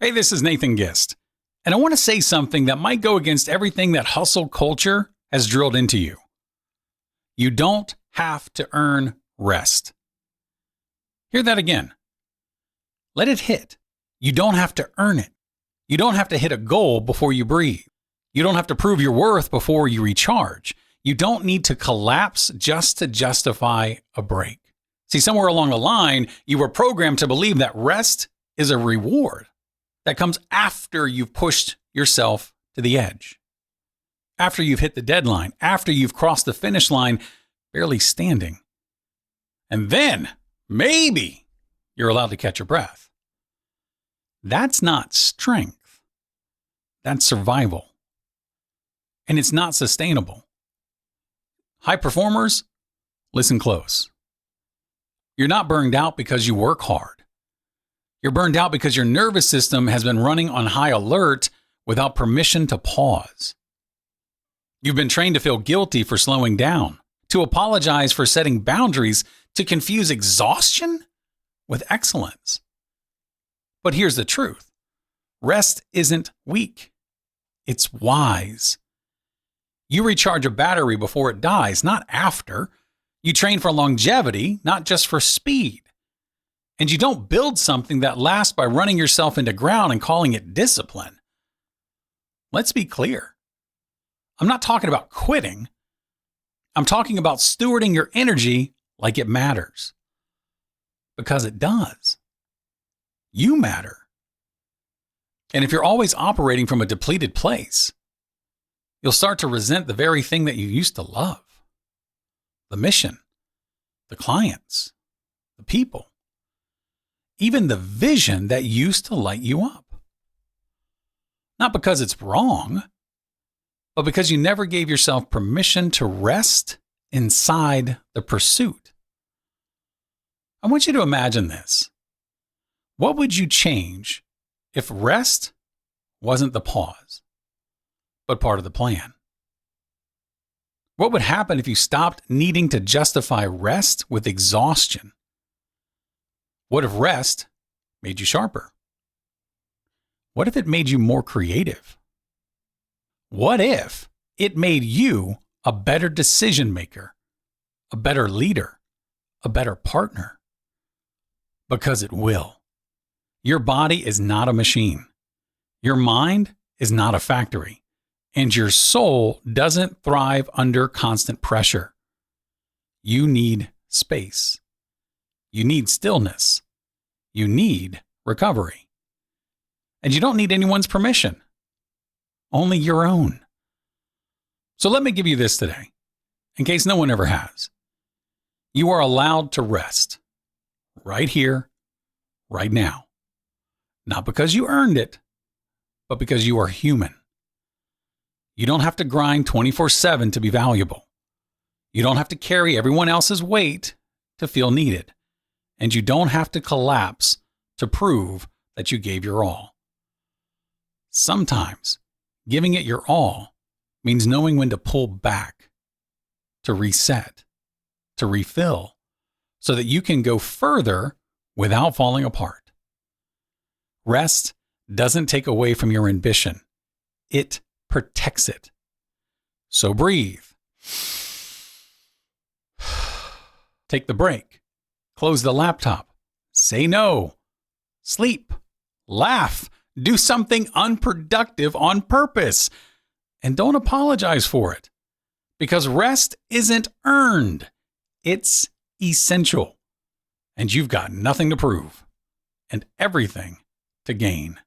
Hey, this is Nathan Gist, and I want to say something that might go against everything that hustle culture has drilled into you. You don't have to earn rest. Hear that again. Let it hit. You don't have to earn it. You don't have to hit a goal before you breathe. You don't have to prove your worth before you recharge. You don't need to collapse just to justify a break. See, somewhere along the line, you were programmed to believe that rest is a reward that comes after you've pushed yourself to the edge, after you've hit the deadline, after you've crossed the finish line, barely standing. And then, maybe, you're allowed to catch your breath. That's not strength. That's survival. And it's not sustainable. High performers, listen close. You're not burned out because you work hard. You're burned out because your nervous system has been running on high alert without permission to pause. You've been trained to feel guilty for slowing down, to apologize for setting boundaries, to confuse exhaustion with excellence. But here's the truth. Rest isn't weak. It's wise. You recharge a battery before it dies, not after. You train for longevity, not just for speed. And you don't build something that lasts by running yourself into ground and calling it discipline. Let's be clear. I'm not talking about quitting. I'm talking about stewarding your energy like it matters. Because it does. You matter. And if you're always operating from a depleted place, you'll start to resent the very thing that you used to love. The mission, the clients, the people, even the vision that used to light you up. Not because it's wrong, but because you never gave yourself permission to rest inside the pursuit. I want you to imagine this. What would you change if rest wasn't the pause, but part of the plan? What would happen if you stopped needing to justify rest with exhaustion? What if rest made you sharper? What if it made you more creative? What if it made you a better decision maker, a better leader, a better partner? Because it will. Your body is not a machine. Your mind is not a factory. And your soul doesn't thrive under constant pressure. You need space. You need stillness. You need recovery. And you don't need anyone's permission, only your own. So let me give you this today, in case no one ever has. You are allowed to rest right here, right now. Not because you earned it, but because you are human. You don't have to grind 24/7 to be valuable. You don't have to carry everyone else's weight to feel needed. And you don't have to collapse to prove that you gave your all. Sometimes giving it your all means knowing when to pull back, to reset, to refill, so that you can go further without falling apart. Rest doesn't take away from your ambition. It protects it. So breathe. Take the break. Close the laptop. Say no. Sleep. Laugh. Do something unproductive on purpose. And don't apologize for it. Because rest isn't earned. It's essential. And you've got nothing to prove and everything to gain.